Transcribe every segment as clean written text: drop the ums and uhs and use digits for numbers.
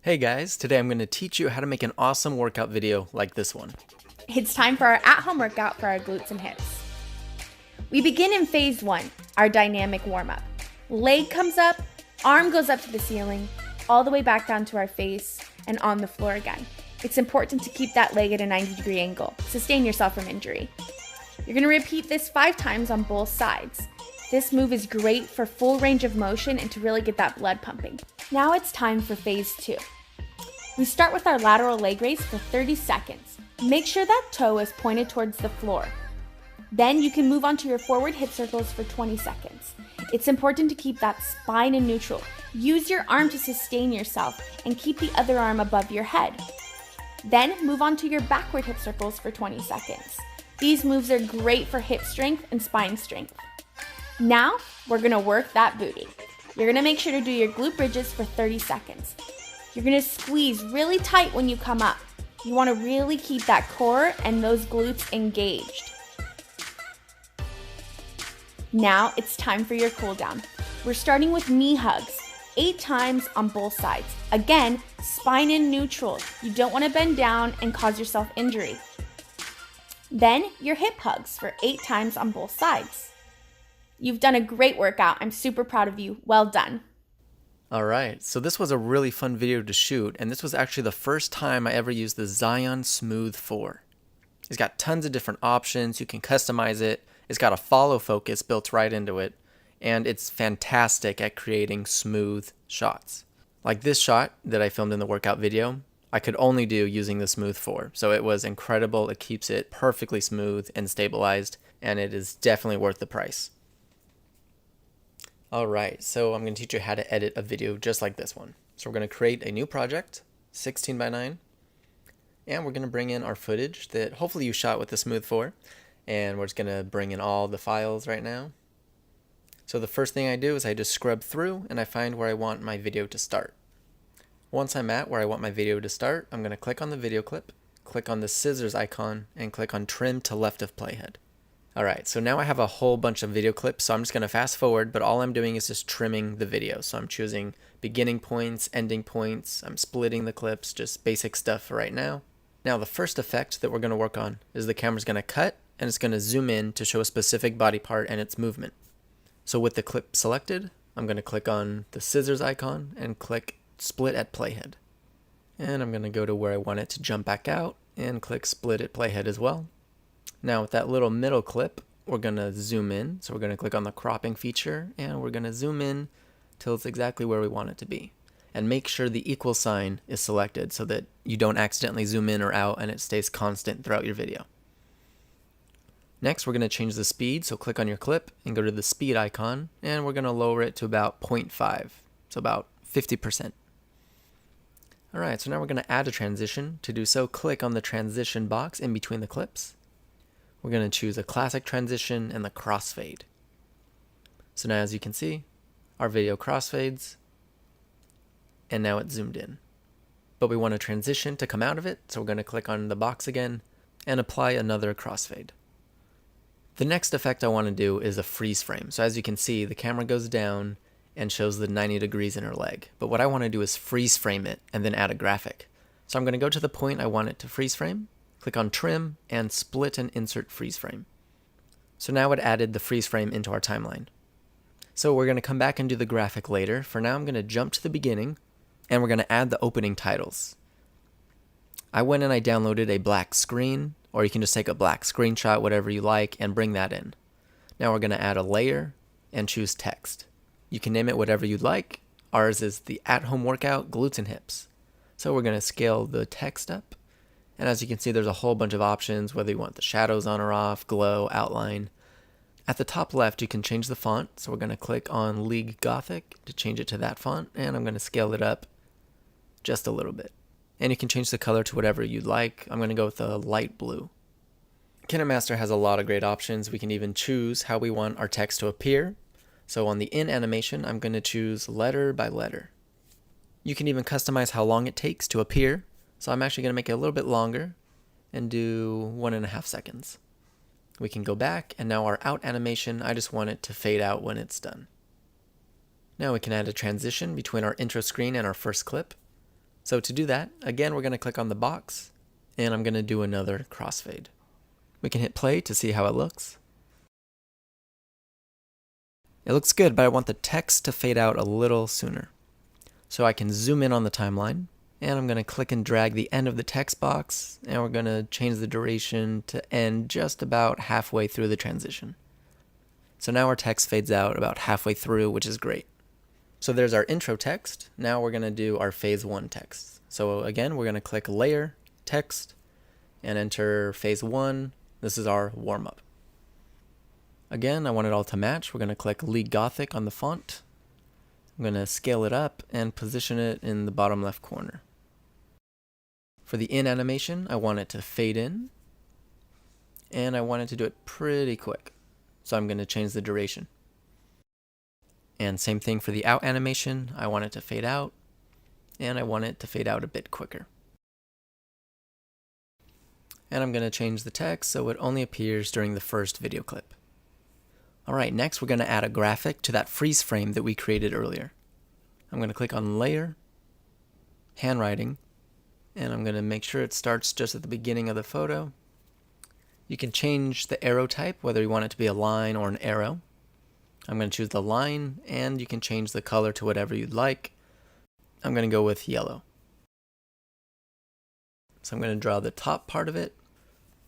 Hey guys, today I'm going to teach you how to make an awesome workout video like this one. It's time for our at-home workout for our glutes and hips. We begin in phase 1, our dynamic warm-up. Leg comes up, arm goes up to the ceiling, all the way back down to our face, and on the floor again. It's important to keep that leg at a 90-degree angle. Sustain yourself from injury. You're going to repeat this 5 times on both sides. This move is great for full range of motion and to really get that blood pumping. Now it's time for phase 2. We start with our lateral leg raise for 30 seconds. Make sure that toe is pointed towards the floor. Then you can move on to your forward hip circles for 20 seconds. It's important to keep that spine in neutral. Use your arm to sustain yourself and keep the other arm above your head. Then move on to your backward hip circles for 20 seconds. These moves are great for hip strength and spine strength. Now we're going to work that booty. You're going to make sure to do your glute bridges for 30 seconds. You're going to squeeze really tight when you come up. You want to really keep that core and those glutes engaged. Now it's time for your cool down. We're starting with knee hugs, 8 times on both sides. Again, spine in neutral. You don't want to bend down and cause yourself injury. Then your hip hugs for 8 times on both sides. You've done a great workout. I'm super proud of you. Well done. Alright, so this was a really fun video to shoot, and this was actually the first time I ever used the Zion Smooth 4. It's got tons of different options, you can customize it, it's got a follow focus built right into it, and it's fantastic at creating smooth shots. Like this shot that I filmed in the workout video, I could only do using the Smooth 4, so it was incredible. It keeps it perfectly smooth and stabilized, and it is definitely worth the price. Alright, so I'm going to teach you how to edit a video just like this one. So we're going to create a new project, 16 by 9, and we're going to bring in our footage that hopefully you shot with the Smooth 4, and we're just going to bring in all the files right now. So the first thing I do is I just scrub through and I find where I want my video to start. Once I'm at where I want my video to start, I'm going to click on the video clip, click on the scissors icon, and click on trim to left of playhead. Alright, so now I have a whole bunch of video clips, so I'm just going to fast forward, but all I'm doing is just trimming the video. So I'm choosing beginning points, ending points, I'm splitting the clips, just basic stuff for right now. Now the first effect that we're going to work on is the camera's going to cut, and it's going to zoom in to show a specific body part and its movement. So with the clip selected, I'm going to click on the scissors icon and click split at playhead. And I'm going to go to where I want it to jump back out and click split at playhead as well. Now with that little middle clip, we're going to zoom in. So we're going to click on the cropping feature and we're going to zoom in till it's exactly where we want it to be. And make sure the equal sign is selected so that you don't accidentally zoom in or out and it stays constant throughout your video. Next, we're going to change the speed. So click on your clip and go to the speed icon and we're going to lower it to about 0.5, so about 50%. Alright, so now we're going to add a transition. To do so, click on the transition box in between the clips. We're going to choose a classic transition and the crossfade. So now as you can see, our video crossfades, and now it's zoomed in. But we want a transition to come out of it, so we're going to click on the box again and apply another crossfade. The next effect I want to do is a freeze frame. So as you can see, the camera goes down and shows the 90 degrees in her leg. But what I want to do is freeze frame it and then add a graphic. So I'm going to go to the point I want it to freeze frame, click on trim, and split and insert freeze frame. So now it added the freeze frame into our timeline. So we're going to come back and do the graphic later. For now I'm going to jump to the beginning and we're going to add the opening titles. I went and I downloaded a black screen, or you can just take a black screenshot, whatever you like, and bring that in. Now we're going to add a layer and choose text. You can name it whatever you'd like. Ours is the at-home workout glutes and hips. So we're going to scale the text up. And as you can see, there's a whole bunch of options, whether you want the shadows on or off, glow, outline. At the top left, you can change the font. So we're going to click on League Gothic to change it to that font. And I'm going to scale it up just a little bit. And you can change the color to whatever you'd like. I'm going to go with a light blue. KineMaster has a lot of great options. We can even choose how we want our text to appear. So on the in animation, I'm going to choose letter by letter. You can even customize how long it takes to appear. So I'm actually going to make it a little bit longer and do 1.5 seconds. We can go back, and now our out animation, I just want it to fade out when it's done. Now we can add a transition between our intro screen and our first clip. So to do that, again, we're going to click on the box, and I'm going to do another crossfade. We can hit play to see how it looks. It looks good, but I want the text to fade out a little sooner. So I can zoom in on the timeline, and I'm going to click and drag the end of the text box, and we're going to change the duration to end just about halfway through the transition. So now our text fades out about halfway through, which is great. So there's our intro text. Now we're going to do our phase 1 text. So again, we're going to click Layer, Text, and enter phase 1. This is our warm-up. Again, I want it all to match. We're going to click Lead Gothic on the font. I'm going to scale it up and position it in the bottom left corner. For the in animation, I want it to fade in, and I want it to do it pretty quick. So I'm going to change the duration. And same thing for the out animation. I want it to fade out, and I want it to fade out a bit quicker. And I'm going to change the text so it only appears during the first video clip. Alright, next we're going to add a graphic to that freeze frame that we created earlier. I'm going to click on Layer, Handwriting, and I'm going to make sure it starts just at the beginning of the photo. You can change the arrow type, whether you want it to be a line or an arrow. I'm going to choose the line, and you can change the color to whatever you'd like. I'm going to go with yellow. So I'm going to draw the top part of it,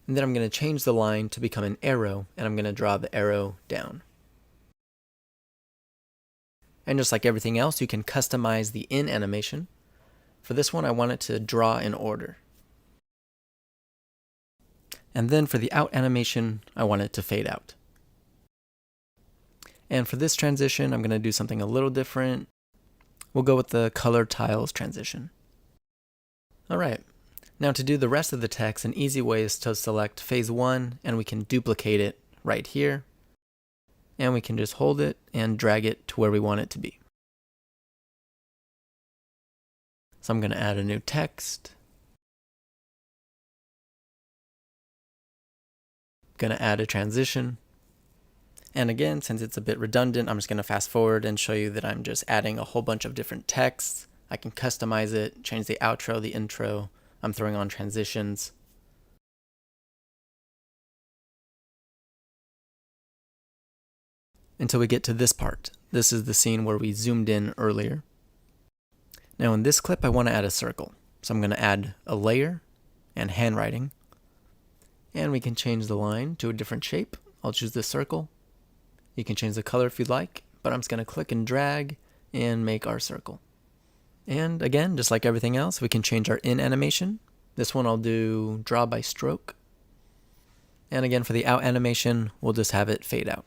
and then I'm going to change the line to become an arrow, and I'm going to draw the arrow down. And just like everything else, you can customize the in animation. For this one, I want it to draw in order. And then for the out animation, I want it to fade out. And for this transition, I'm going to do something a little different. We'll go with the color tiles transition. Alright, now to do the rest of the text, an easy way is to select phase 1, and we can duplicate it right here. And we can just hold it and drag it to where we want it to be. So I'm going to add a new text. Going to add a transition. And again, since it's a bit redundant, I'm just going to fast forward and show you that I'm just adding a whole bunch of different texts. I can customize it, change the outro, the intro. I'm throwing on transitions. Until we get to this part. This is the scene where we zoomed in earlier. Now in this clip, I want to add a circle. So I'm going to add a layer and handwriting. And we can change the line to a different shape. I'll choose this circle. You can change the color if you'd like, but I'm just going to click and drag and make our circle. And again, just like everything else, we can change our in animation. This one I'll do draw by stroke. And again, for the out animation, we'll just have it fade out.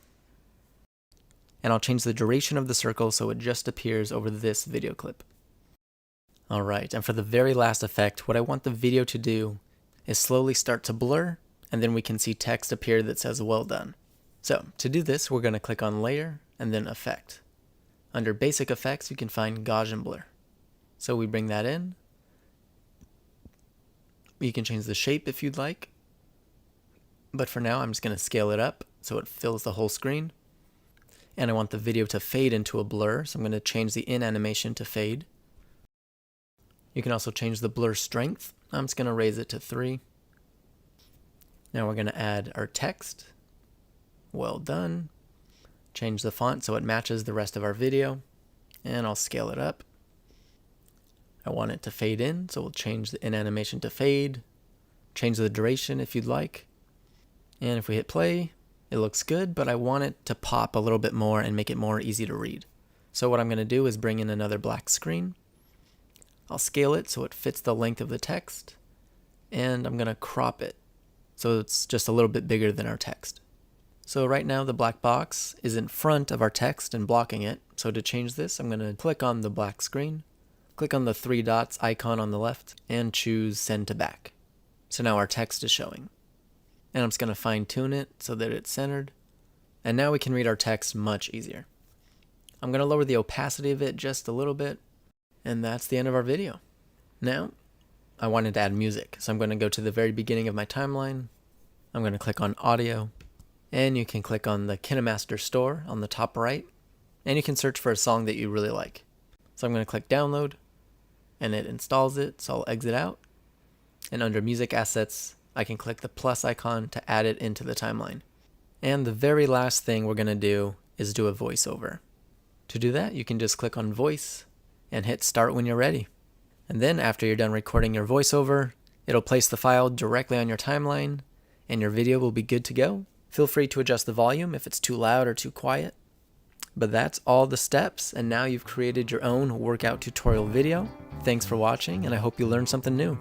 And I'll change the duration of the circle so it just appears over this video clip. Alright, and for the very last effect, what I want the video to do is slowly start to blur, and then we can see text appear that says well done. So to do this, we're going to click on Layer and then Effect. Under Basic Effects, you can find Gaussian Blur. So we bring that in. You can change the shape if you'd like. But for now, I'm just going to scale it up so it fills the whole screen. And I want the video to fade into a blur, so I'm going to change the in animation to fade. You can also change the blur strength. I'm just going to raise it to 3. Now we're going to add our text. Well done. Change the font so it matches the rest of our video. And I'll scale it up. I want it to fade in, so we'll change the in animation to fade. Change the duration if you'd like. And if we hit play, it looks good, but I want it to pop a little bit more and make it more easy to read. So what I'm going to do is bring in another black screen. I'll scale it so it fits the length of the text. And I'm going to crop it so it's just a little bit bigger than our text. So right now the black box is in front of our text and blocking it. So to change this, I'm going to click on the black screen, click on the 3 dots icon on the left, and choose Send to Back. So now our text is showing. And I'm just going to fine tune it so that it's centered. And now we can read our text much easier. I'm going to lower the opacity of it just a little bit. And that's the end of our video. Now, I wanted to add music. So I'm going to go to the very beginning of my timeline. I'm going to click on Audio. And you can click on the KineMaster store on the top right. And you can search for a song that you really like. So I'm going to click Download. and it installs it. So I'll exit out, and under music assets, I can click the plus icon to add it into the timeline. And the very last thing we're going to do is do a voiceover. To do that, you can just click on voice and hit start when you're ready. And then after you're done recording your voiceover, it'll place the file directly on your timeline and your video will be good to go. Feel free to adjust the volume if it's too loud or too quiet. But that's all the steps, and now you've created your own workout tutorial video. Thanks for watching, and I hope you learned something new.